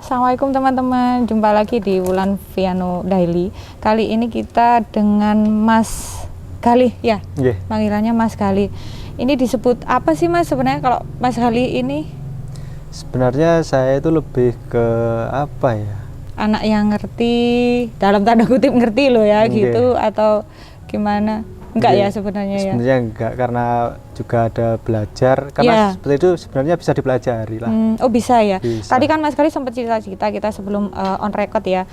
Assalamualaikum teman-teman, jumpa lagi di Wulan Viano Daily. Kali ini kita dengan Mas Galih ya, panggilannya Mas Galih. Ini disebut apa sih Mas sebenarnya kalau Mas Galih ini? Sebenarnya saya itu lebih ke apa ya? Anak yang ngerti, dalam tanda kutip ngerti loh ya gitu, atau gimana? Enggak ya sebenarnya ya? Sebenarnya enggak, karena juga ada belajar, karena seperti itu sebenarnya bisa dipelajari lah. Oh bisa ya? Bisa. Tadi kan Mas Galih sempat cerita-cerita kita sebelum on record ya,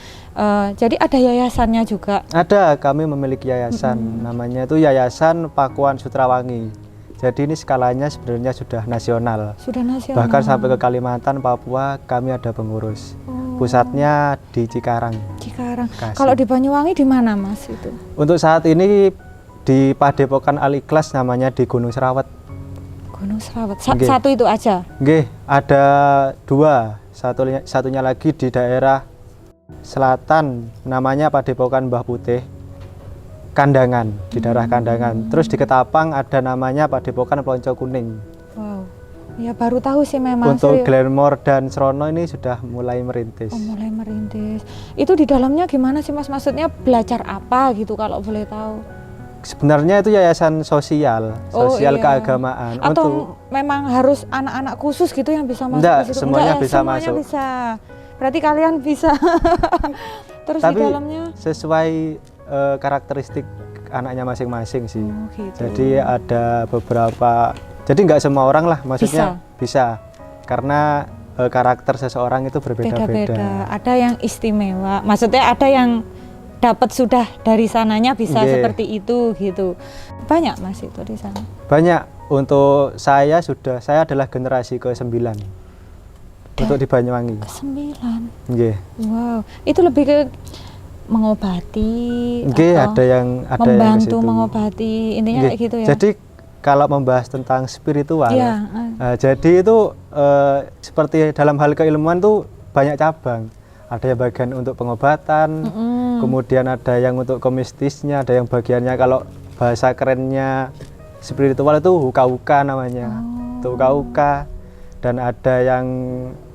jadi ada yayasannya juga? Ada, kami memiliki yayasan, namanya itu Yayasan Pakuan Sutrawangi. Jadi ini skalanya sebenarnya sudah nasional. Sudah nasional? Bahkan sampai ke Kalimantan, Papua, kami ada pengurus. Pusatnya di Cikarang. Cikarang. Kalau di Banyuwangi di mana Mas itu? Untuk saat ini di Padepokan Al-Ikhlas, namanya di Gunung Serawet. Gunung Serawet. Satu itu aja? Nggih, ada dua. Satunya lagi di daerah selatan, namanya Padepokan Mbah Putih Kandangan, di daerah Kandangan. Terus di Ketapang ada namanya Padepokan Plonco Kuning. Wow. Ya baru tahu sih memang. Untuk Glenmore dan Srono ini sudah mulai merintis. Oh, mulai merintis. Itu di dalamnya gimana sih Mas? Maksudnya belajar apa gitu kalau boleh tahu? Sebenarnya itu yayasan sosial, keagamaan. Atau memang harus anak-anak khusus gitu yang bisa masuk ke situ? Semuanya bisa semuanya masuk. Bisa. Berarti kalian bisa. Terus tapi di dalamnya sesuai karakteristik anaknya masing-masing sih. Gitu. Jadi ada beberapa, jadi nggak semua orang lah, maksudnya bisa. Karena karakter seseorang itu berbeda-beda. Ada yang istimewa, maksudnya ada yang dapat sudah dari sananya bisa seperti itu gitu. Banyak Mas itu di sana? Banyak. Untuk saya adalah generasi ke-9 untuk di Banyuwangi. Ke-9? Wow, itu lebih ke mengobati atau ada yang membantu mengobati, intinya kayak gitu ya. Jadi kalau membahas tentang spiritual, jadi itu seperti dalam hal keilmuan tuh banyak cabang. Ada yang bagian untuk pengobatan, kemudian ada yang untuk kemistisnya, ada yang bagiannya kalau bahasa kerennya spiritual itu huka-huka namanya, itu huka-huka. Dan ada yang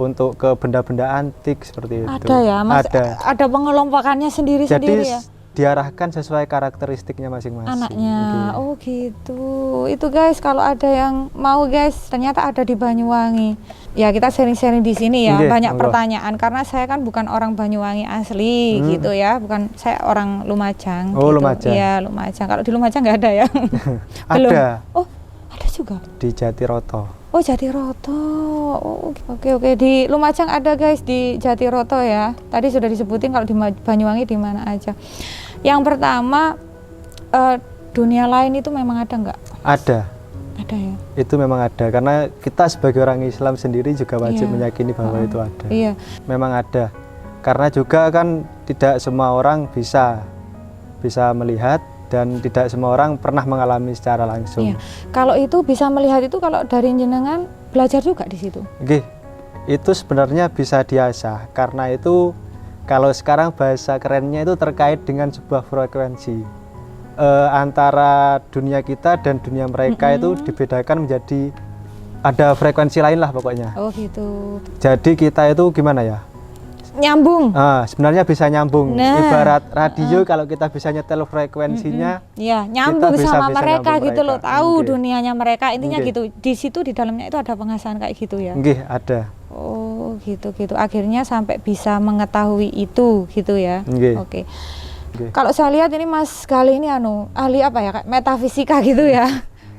untuk ke benda-benda antik seperti itu. Ada ya, Mas? Ada pengelompokannya sendiri-sendiri ya? Diarahkan sesuai karakteristiknya masing-masing. Anaknya, oh gitu. Itu guys, kalau ada yang mau guys, ternyata ada di Banyuwangi. Ya kita sharing-sharing di sini ya, banyak pertanyaan. Karena saya kan bukan orang Banyuwangi asli gitu ya, bukan, saya orang Lumajang. Oh gitu. Lumajang? Iya Lumajang, kalau di Lumajang nggak ada ya? Belum. Ada. Oh ada juga? Di Jatiroto. Oh Jatiroto, oh, oke. Di Lumajang ada guys, di Jatiroto ya. Tadi sudah disebutin kalau di Banyuwangi di mana aja. Yang pertama, dunia lain itu memang ada nggak? Ada ya? Itu memang ada, karena kita sebagai orang Islam sendiri juga wajib meyakini bahwa itu ada. Iya. Memang ada, karena juga kan tidak semua orang bisa melihat, dan tidak semua orang pernah mengalami secara langsung. Iya. Kalau itu bisa melihat itu, kalau dari jenengan belajar juga di situ? Itu sebenarnya bisa diasah, karena itu kalau sekarang bahasa kerennya itu terkait dengan sebuah frekuensi antara dunia kita dan dunia mereka. Itu dibedakan menjadi ada frekuensi lain lah pokoknya. Oh gitu. Jadi kita itu gimana ya? Nyambung. Sebenarnya bisa nyambung. Ibarat radio, kalau kita bisa nyetel frekuensinya, ya nyambung sama mereka gitu loh, tahu dunianya mereka, intinya gitu. Di situ di dalamnya itu ada penghasilan kayak gitu ya? Ada. Oh gitu. Akhirnya sampai bisa mengetahui itu gitu ya? Oke. Kalau saya lihat ini Mas Galih ini ahli apa ya, kayak metafisika gitu ya?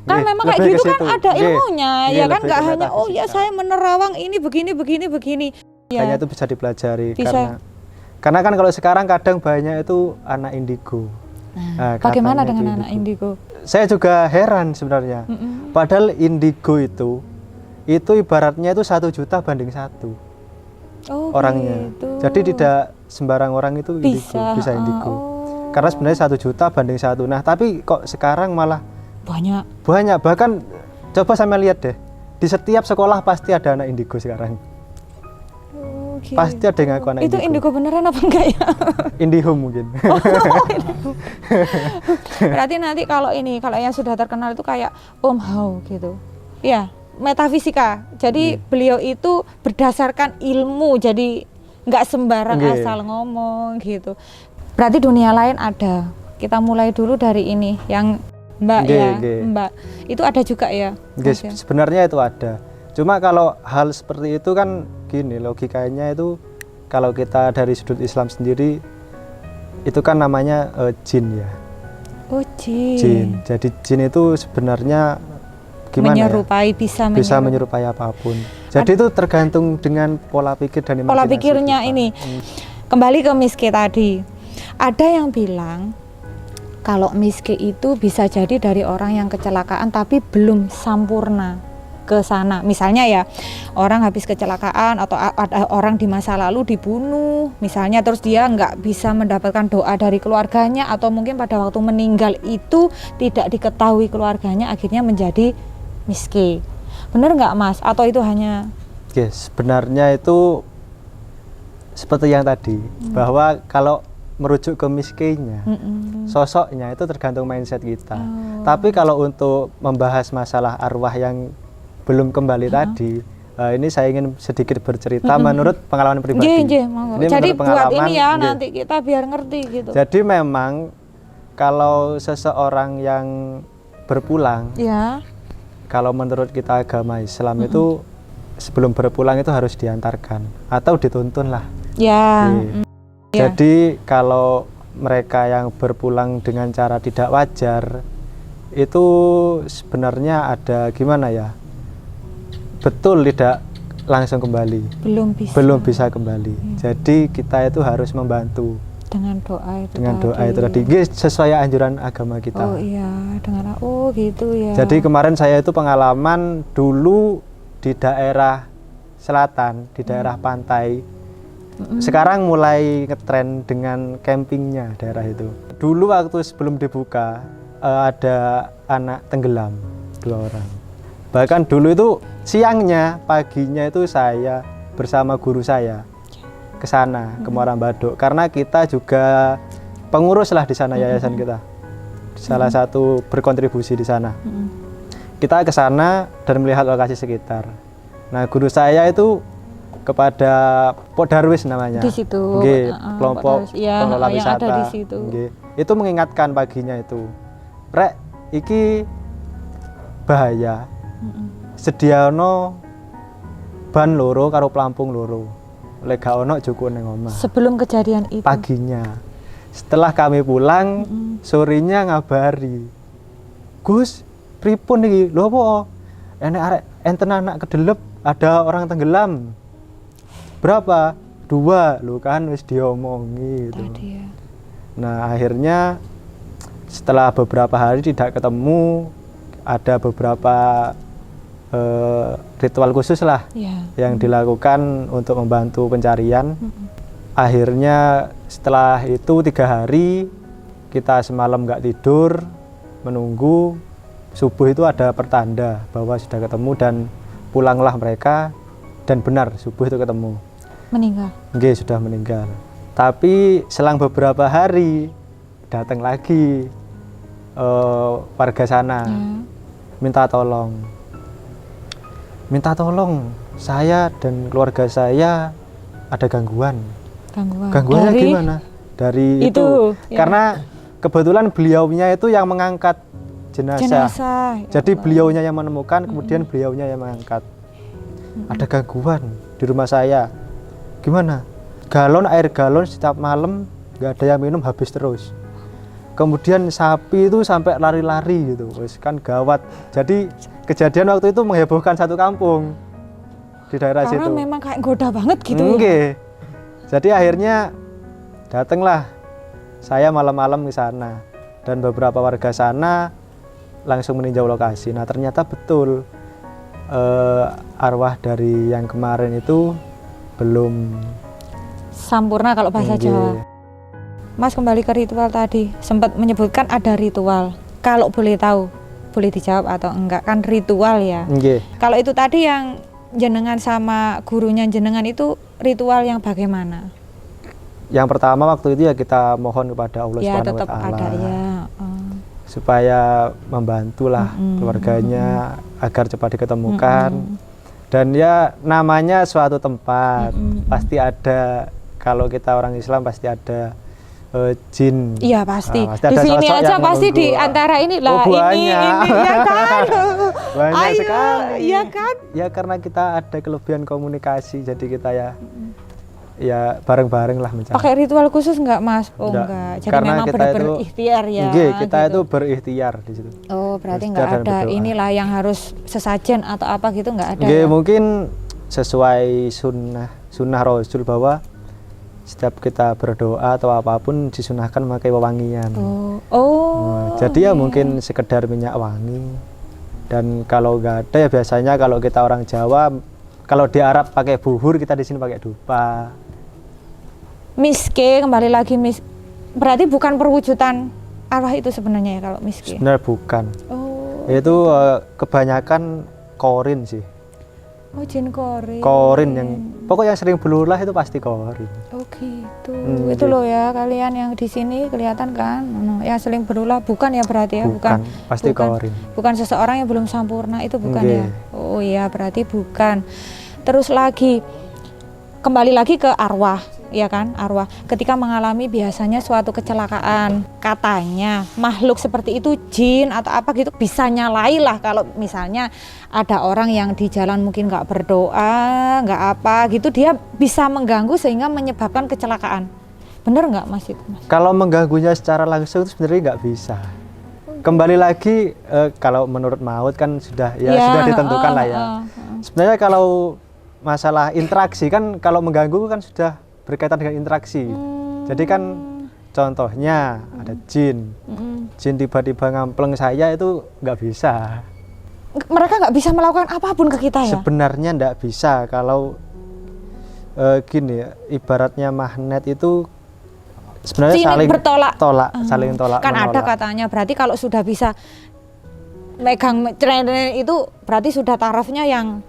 Kan memang kayak gitu kan ada ilmunya, ya kan, nggak hanya oh ya saya menerawang ini begini. Kayaknya itu bisa dipelajari, karena kan kalau sekarang kadang banyak itu anak indigo. Bagaimana dengan anak indigo? Saya juga heran sebenarnya. Padahal indigo itu ibaratnya itu 1 juta banding 1 orangnya. Gitu. Jadi tidak sembarang orang itu bisa indigo. Karena sebenarnya 1 juta banding 1. Nah tapi kok sekarang malah banyak. Bahkan coba sama lihat deh, di setiap sekolah pasti ada anak indigo sekarang. Gitu. Pasti ada yang ngaku anak indigo. Itu indigo beneran apa enggak ya? Indihome mungkin. Berarti nanti kalau yang sudah terkenal itu kayak Om Hao gitu. Iya, metafisika. Jadi beliau itu berdasarkan ilmu, jadi nggak sembarang asal ngomong gitu. Berarti dunia lain ada. Kita mulai dulu dari ini yang Mbak Mbak. Itu ada juga ya? Sebenarnya itu ada. Cuma kalau hal seperti itu kan gini, logikanya itu kalau kita dari sudut Islam sendiri itu kan namanya jin ya. Oh, jin. Jin. Jadi jin itu sebenarnya gimana menyerupai, ya? Bisa menyerupai apapun. Jadi itu tergantung dengan pola pikir dan imajinasi. Pola pikirnya kita. Ini. Kembali ke Miske tadi. Ada yang bilang kalau Miske itu bisa jadi dari orang yang kecelakaan tapi belum sampurna ke sana. Misalnya ya, orang habis kecelakaan atau ada orang di masa lalu dibunuh, misalnya, terus dia nggak bisa mendapatkan doa dari keluarganya, atau mungkin pada waktu meninggal itu tidak diketahui keluarganya, akhirnya menjadi Miske. Bener nggak Mas? Atau itu hanya? Sebenarnya itu seperti yang tadi, bahwa kalau merujuk ke Miske-nya, sosoknya itu tergantung mindset kita. Tapi kalau untuk membahas masalah arwah yang belum kembali tadi, ini saya ingin sedikit bercerita menurut pengalaman pribadi. Jadi buat ini ya, nanti kita biar ngerti gitu. Jadi memang kalau seseorang yang berpulang, kalau menurut kita agama Islam itu sebelum berpulang itu harus diantarkan atau dituntun lah. Jadi kalau mereka yang berpulang dengan cara tidak wajar, itu sebenarnya ada gimana ya? Betul tidak langsung kembali, belum bisa kembali. Jadi kita itu harus membantu dengan doa itu. Dengan doa itu tadi, sesuai anjuran agama kita. Dengan gitu ya. Jadi kemarin saya itu pengalaman dulu di daerah selatan, di daerah pantai. Sekarang mulai ngetren dengan campingnya daerah itu. Dulu waktu sebelum dibuka ada anak tenggelam 2 orang. Bahkan dulu itu siangnya, paginya itu saya bersama guru saya ke sana, ke Muara Baduk, karena kita juga pengurus lah di sana, yayasan kita. Salah satu berkontribusi di sana. Kita ke sana dan melihat lokasi sekitar. Nah, guru saya itu kepada Pok Darwis namanya. Di situ. Kelompok pengelola wisata. Ada di situ. Itu mengingatkan paginya itu. Rek, iki bahaya. Sediano ban loro karo pelampung loro. Lek gak ono juku ning omah. Sebelum kejadian itu. Paginya. Setelah kami pulang, sorenya ngabari. Gus, pripun iki? Lho apa? Enek arek enten anak kedelep, ada orang tenggelam. Berapa? 2. Lho kan wis diomongi gitu. Nah, akhirnya setelah beberapa hari tidak ketemu, ada beberapa ritual khusus lah yang dilakukan untuk membantu pencarian. Akhirnya setelah itu 3 hari kita semalam nggak tidur menunggu subuh, itu ada pertanda bahwa sudah ketemu dan pulanglah mereka, dan benar subuh itu ketemu. Meninggal? Sudah meninggal. Tapi selang beberapa hari datang lagi warga sana minta tolong, saya dan keluarga saya ada gangguan. Gangguannya dari gimana? Dari itu karena kebetulan beliaunya itu yang mengangkat jenazah. Jadi beliaunya yang menemukan, kemudian beliaunya yang mengangkat. Ada gangguan di rumah saya. Gimana? Air galon setiap malam nggak ada yang minum, habis terus. Kemudian sapi itu sampai lari-lari gitu, kan gawat. Jadi kejadian waktu itu menghebohkan satu kampung di daerah situ. Karena memang kayak goda banget gitu. Jadi akhirnya datanglah saya malam-malam ke sana, dan beberapa warga sana langsung meninjau lokasi. Nah, ternyata betul arwah dari yang kemarin itu belum sampurna kalau bahasa Jawa. Mas, kembali ke ritual tadi, sempat menyebutkan ada ritual. Kalau boleh tahu, boleh dijawab atau enggak, kan ritual ya. Kalau itu tadi yang jenengan sama gurunya jenengan itu ritual yang bagaimana? Yang pertama waktu itu ya kita mohon kepada Allah Subhanahu wa Ta'ala supaya membantulah keluarganya agar cepat diketemukan. Dan ya namanya suatu tempat pasti ada kalau kita orang Islam pasti ada jin. Iya pasti. Pasti di sini aja pasti menunggu. di antara inilah ini ya kan. Banyak sekali. Iya kan? Ya karena kita ada kelebihan komunikasi, jadi kita ya bareng-bareng lah mencari. Pakai ritual khusus nggak Mas? Oh enggak. Jadi karena memang benar berikhtiar ya. Kita gitu. itu berikhtiar di situ. Oh berarti nggak ada inilah yang harus sesajen atau apa gitu nggak ada. Ya? Mungkin sesuai sunnah Rasul bahwa setiap kita berdoa atau apapun disunahkan memakai wewangian. Jadi ya mungkin sekedar minyak wangi. Dan kalau nggak ada ya biasanya kalau kita orang Jawa, kalau di Arab pakai buhur, kita di sini pakai dupa. Miske kembali lagi berarti bukan perwujudan arwah itu sebenarnya ya kalau miske? Sebenarnya bukan. Itu kebanyakan korin sih. Oh jin korin. Korin yang pokoknya yang sering belulah itu pasti korin. Oh gitu. Itu loh ya kalian yang di sini kelihatan kan, yang sering berulah bukan ya berarti ya, bukan pasti korin. Bukan seseorang yang belum sempurna itu bukan ya. Oh iya berarti bukan. Terus lagi kembali lagi ke arwah, ya kan, arwah. Ketika mengalami biasanya suatu kecelakaan, katanya makhluk seperti itu jin atau apa gitu bisa nyalai lah kalau misalnya ada orang yang di jalan mungkin nggak berdoa, nggak apa gitu, dia bisa mengganggu sehingga menyebabkan kecelakaan. Bener nggak Mas itu Mas? Kalau mengganggunya secara langsung itu sebenarnya nggak bisa. Kembali lagi kalau menurut maut kan sudah ditentukan lah ya. Sebenarnya kalau masalah interaksi kan kalau mengganggu kan sudah berkaitan dengan interaksi. Jadi kan contohnya ada jin. Jin tiba-tiba ngampleng saya itu nggak bisa. Mereka nggak bisa melakukan apapun ke kita ya? Sebenarnya nggak bisa. Kalau gini ya, ibaratnya magnet itu sebenarnya saling saling tolak kan menolak. Ada katanya berarti kalau sudah bisa megang itu berarti sudah tarafnya yang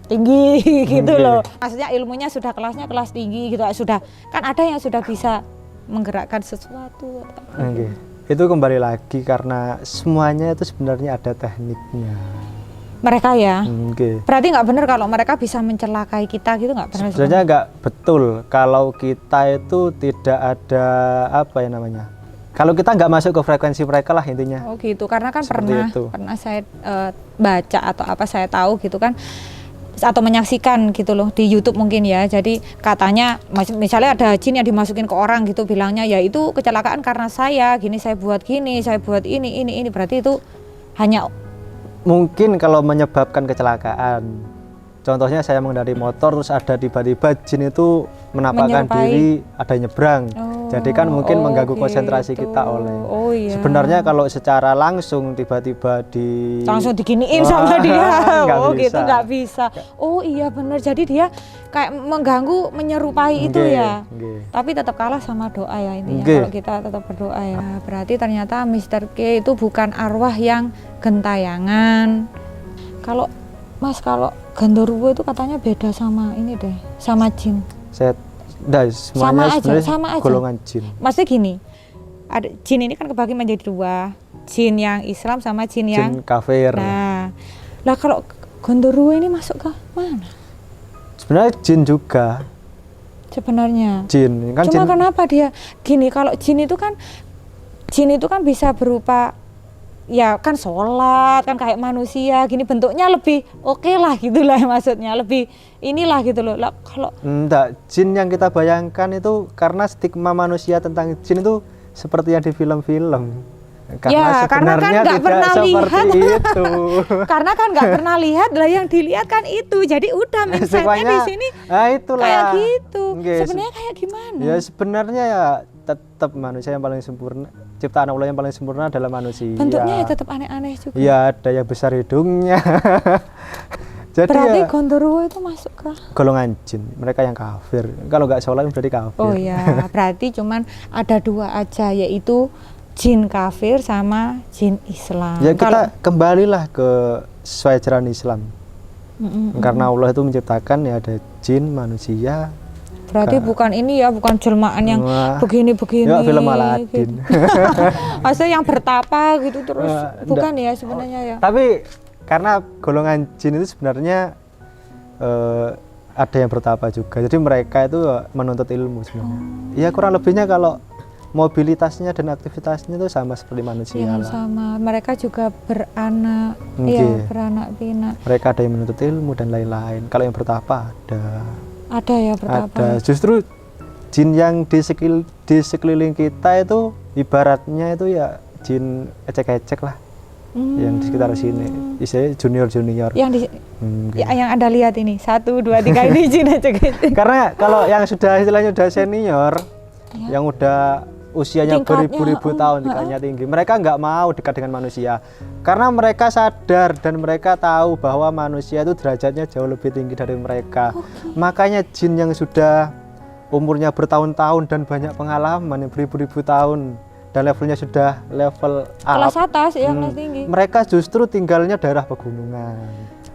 tinggi gitu loh. Maksudnya ilmunya sudah kelasnya kelas tinggi gitu. Sudah kan ada yang sudah bisa menggerakkan sesuatu. Itu kembali lagi karena semuanya itu sebenarnya ada tekniknya. Mereka ya. Berarti nggak benar kalau mereka bisa mencelakai kita gitu, nggak benar. Sebenarnya nggak betul kalau kita itu tidak ada apa ya namanya. Kalau kita nggak masuk ke frekuensi mereka lah intinya. Oh gitu. Karena kan pernah saya baca atau apa saya tahu gitu kan. Atau menyaksikan gitu loh di YouTube mungkin ya. Jadi katanya misalnya ada jin yang dimasukin ke orang gitu, bilangnya ya itu kecelakaan karena saya buat gini, saya buat ini berarti itu hanya mungkin kalau menyebabkan kecelakaan. Contohnya saya mengendari motor terus ada tiba-tiba jin itu menampakkan diri ada nyebrang. Jadi kan mungkin mengganggu konsentrasi kita oleh. Sebenarnya kalau secara langsung tiba-tiba langsung diginiin sama dia. Gitu nggak bisa. Oh iya benar. Jadi dia kayak mengganggu, menyerupai itu ya. Tapi tetap kalah sama doa ya intinya. Kalau kita tetap berdoa ya. Berarti ternyata Mr. K itu bukan arwah yang gentayangan. Kalau Mas, kalau Gandorwo itu katanya beda sama ini deh, sama jin. Semuanya sama aja. Golongan jin. Maksudnya gini, ada jin ini kan kebagi menjadi dua, jin yang Islam sama jin yang kafir. Nah, kalau Gandorwo ini masuk ke mana? Sebenarnya jin juga. Sebenarnya. Jin kan. Cuma kenapa dia gini? Kalau jin itu kan bisa berupa ya kan sholat kan kayak manusia gini, bentuknya lebih oke lah gitulah maksudnya, lebih inilah gitu loh. Lah kalau enggak, jin yang kita bayangkan itu karena stigma manusia tentang jin itu seperti yang di film-film. Karena kan nggak pernah lihat itu. Karena kan nggak pernah lihat lah, yang dilihat kan itu, jadi udah mindsetnya di sini kayak gitu. Sebenarnya kayak gimana? Ya sebenarnya ya tetap manusia yang paling sempurna, ciptaan Allah yang paling sempurna adalah manusia. Bentuknya ya tetap aneh-aneh juga. Iya, ada yang besar hidungnya. Jadi berarti Gandorwo itu masuk ke golongan jin, mereka yang kafir. Kalau nggak sholat berarti kafir. Oh ya, berarti cuman ada dua aja, yaitu jin kafir sama jin Islam. Ya kita kembalilah ke sesuai ajaran Islam. Karena Allah itu menciptakan ya ada jin, manusia. Berarti bukan ini ya, bukan jelmaan yang begini-begini. Ya film Aladin. Gitu. Maksudnya yang bertapa gitu terus, bukan ya sebenarnya ya. Tapi karena golongan jin itu sebenarnya ada yang bertapa juga. Jadi mereka itu menuntut ilmu sebenarnya. Iya kurang lebihnya kalau mobilitasnya dan aktivitasnya itu sama seperti manusia lah. Sama. Mereka juga beranak, iya beranak pinak. Mereka ada yang menuntut ilmu dan lain-lain. Kalau yang bertapa ada. Ada ya bertapa. Ada. Justru jin yang di sekeliling kita itu ibaratnya itu ya jin ecek-ecek lah. Yang di sekitar sini, istilahnya junior. Yang yang Anda lihat ini 1, 2, 3 ini jin ecek-ecek. Karena kalau yang sudah istilahnya sudah senior, yang udah usianya beribu-ribu tahun, tingkatnya tinggi, mereka nggak mau dekat dengan manusia karena mereka sadar dan mereka tahu bahwa manusia itu derajatnya jauh lebih tinggi dari mereka. Makanya jin yang sudah umurnya bertahun-tahun dan banyak pengalaman yang beribu-ribu tahun dan levelnya sudah level kelas atas, kelas tinggi, mereka justru tinggalnya daerah pegunungan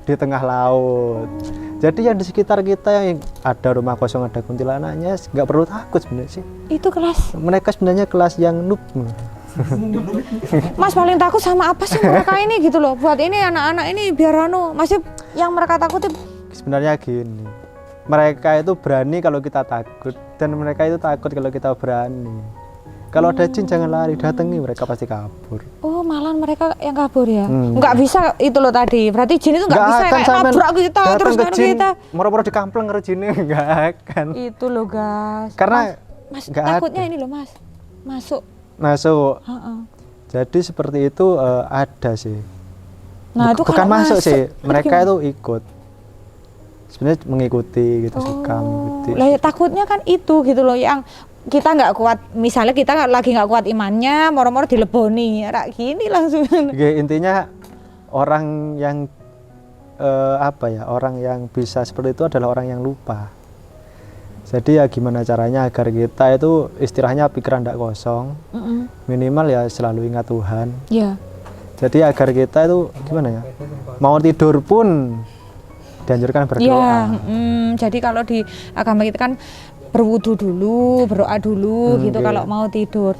di tengah laut. Jadi yang di sekitar kita yang ada rumah kosong, ada kuntilanaknya, nggak perlu takut sebenarnya sih. Itu kelas. Mereka sebenarnya kelas yang noob. Mas paling takut sama apa sih mereka ini gitu loh? Buat ini anak-anak ini biar masih yang mereka takutin. Sebenarnya gini, mereka itu berani kalau kita takut dan mereka itu takut kalau kita berani. Kalau ada jin jangan lari, datangi, mereka pasti kabur. Oh, malah mereka yang kabur ya? Nggak bisa itu loh tadi. Berarti jin itu nggak bisa kayak nabrak kita terus kan kita. Moro-moro dikamplang karo jinnya nggak akan. Itu loh guys. Karena mas takutnya ini loh mas, masuk. Jadi seperti itu ada sih. Nah itu bukan masuk sih, mereka itu ikut. Sebenarnya mengikuti gitu, suka mengikuti. Lah ya, takutnya kan itu gitu loh yang kita nggak kuat, misalnya kita lagi nggak kuat imannya, moro-moro dileboni, rak gini langsung. Oke, intinya orang yang orang yang bisa seperti itu adalah orang yang lupa. Jadi ya gimana caranya agar kita itu istilahnya pikiran tidak kosong, minimal ya selalu ingat Tuhan. Yeah. Jadi agar kita itu gimana ya, mau tidur pun dianjurkan berdoa. Jadi kalau di agama kita kan berwudu dulu, berdoa dulu gitu kalau mau tidur.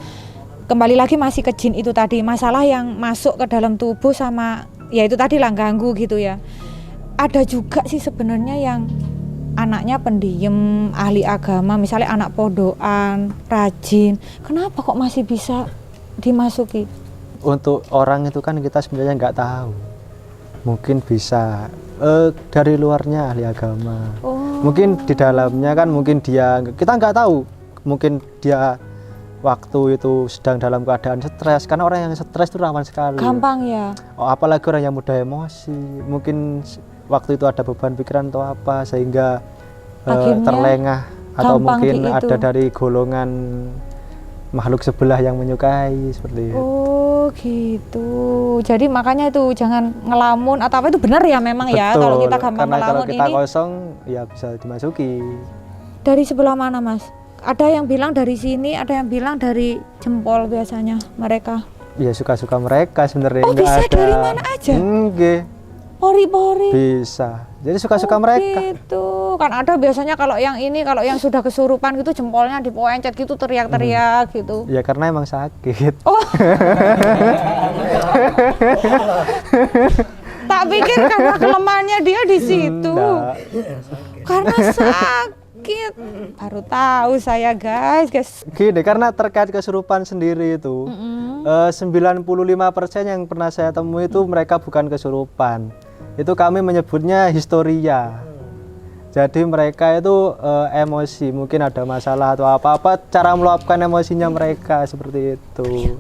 Kembali lagi masih ke jin itu tadi, masalah yang masuk ke dalam tubuh sama ya itu tadi lah ganggu gitu ya. Ada juga sih sebenarnya yang anaknya pendiam, ahli agama, misalnya anak podokan, rajin. Kenapa kok masih bisa dimasuki? Untuk orang itu kan kita sebenarnya nggak tahu. Mungkin bisa dari luarnya ahli agama. Mungkin di dalamnya kan mungkin kita nggak tahu, mungkin dia waktu itu sedang dalam keadaan stres, karena orang yang stres itu rawan sekali. Gampang ya. Apalagi orang yang mudah emosi, mungkin waktu itu ada beban pikiran atau apa sehingga terlengah atau mungkin ada dari golongan makhluk sebelah yang menyukai seperti itu. Oh gitu. Jadi makanya itu jangan ngelamun atau apa, itu benar ya memang. Betul, ya kalau kita gampang ngelamun kalau kita kosong ya bisa dimasuki. Dari sebelah mana mas? Ada yang bilang dari sini, ada yang bilang dari jempol biasanya mereka. Ya suka-suka mereka sebenarnya. Oh bisa ada. Dari mana aja? Pori-pori. Bisa. Jadi suka-suka mereka. Gitu. Kan ada biasanya kalau yang ini, kalau yang sudah kesurupan gitu jempolnya dipencet gitu, teriak-teriak gitu. Ya karena emang sakit. Oh. Tak pikir karena kelemahannya dia di situ. Karena sakit. Baru tahu saya guys. Gini, karena terkait kesurupan sendiri itu 95% yang pernah saya temui itu mereka bukan kesurupan. Itu kami menyebutnya histeria. Jadi mereka itu emosi, mungkin ada masalah atau apa-apa, cara meluapkan emosinya mereka seperti itu.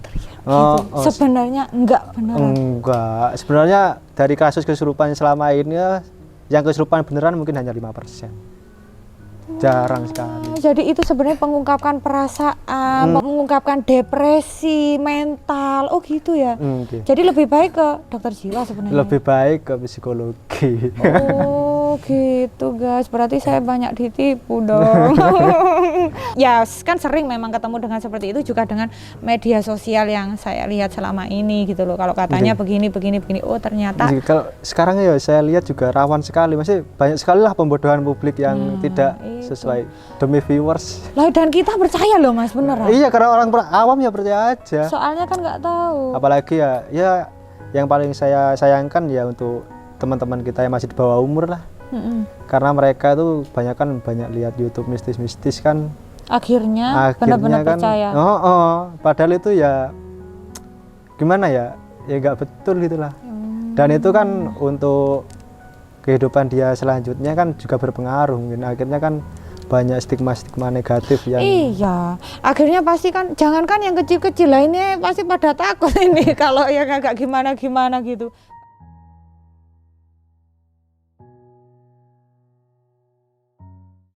Sebenarnya enggak beneran. Enggak, sebenarnya dari kasus kesurupan selama ini yang kesurupan beneran mungkin hanya 5%. Jarang sekali. Jadi itu sebenarnya mengungkapkan perasaan, mengungkapkan depresi mental. Oh gitu ya. Jadi lebih baik ke dokter jiwa sebenarnya. Lebih baik ke psikologi. Oh gitu guys. Berarti saya banyak ditipu dong. Ya kan sering memang ketemu dengan seperti itu juga dengan media sosial yang saya lihat selama ini gitu loh. Kalau katanya begini. Oh ternyata. Kalau sekarang ya saya lihat juga rawan sekali. Masih banyak sekali lah pembodohan publik yang tidak sesuai demi viewers. Lah dan kita percaya loh mas, beneran. Iya, karena orang awam ya percaya aja. Soalnya kan nggak tahu. Apalagi ya yang paling saya sayangkan ya untuk teman-teman kita yang masih di bawah umur lah. Karena mereka itu banyak lihat YouTube mistis-mistis kan. Akhirnya benar-benar kan, percaya. Padahal itu ya gimana ya nggak betul gitulah. Dan itu kan untuk kehidupan dia selanjutnya kan juga berpengaruh, mungkin akhirnya kan banyak stigma-stigma negatif yang iya, akhirnya pasti kan jangankan yang kecil-kecil lah, ini pasti pada takut ini kalau yang agak gimana-gimana gitu.